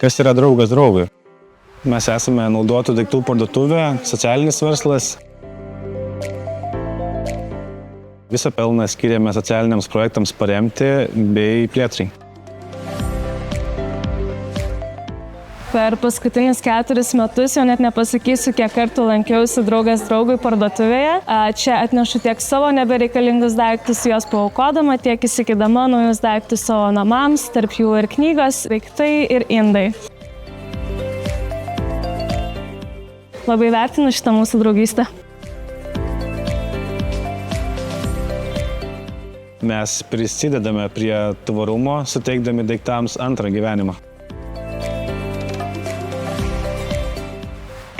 Kas yra draugas draugui? Mes esame naudotų daiktų parduotuvė, socialinis verslas. Visą pelną skiriame socialiniams projektams paremti bei plėtrai. Per paskutinius 4 metus jau net nepasakysiu, kiek kartų lankiausi draugas draugui parduotuvėje. Čia atnešu tiek savo nebereikalingus daiktus, juos paaukodama, tiek įsigydama naujus daiktus savo namams, tarp jų ir knygos, daiktai ir indai. Labai vertinu šitą mūsų draugystę. Mes prisidedame prie tvarumo, suteikdami daiktams antrą gyvenimą.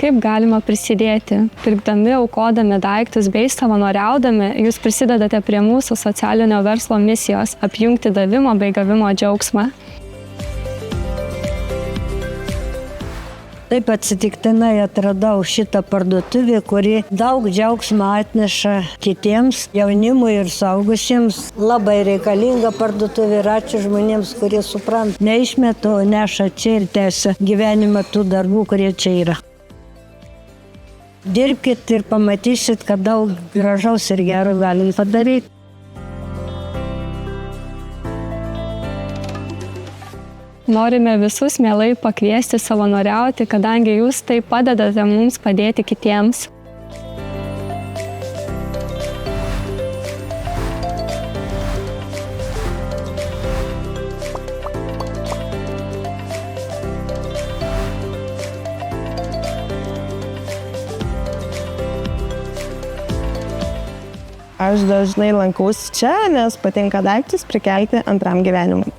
Kaip galima prisidėti? Pirkdami, aukodami daiktus bei savanoriaudami, jūs prisidedate prie mūsų socialinio verslo misijos apjungti davimo bei gavimo džiaugsmą. Taip atsitiktinai atradau šitą parduotuvę, kuri daug džiaugsmo atneša kitiems, jaunimui ir suaugusiems. Labai reikalinga parduotuvė ir ačiū žmonėms, kurie supranta. Neišmetu, neša čia ir tęsia gyvenimą tų darbų, kurie čia yra. Dirbkit ir pamatysit, kad daug gražaus ir gero galim padaryti. Norime visus mielai pakviesti savanoriauti, kadangi jūs taip padedate mums padėti kitiems. Aš dažnai lankausi čia, nes patinka daiktus prikelti antram gyvenimui.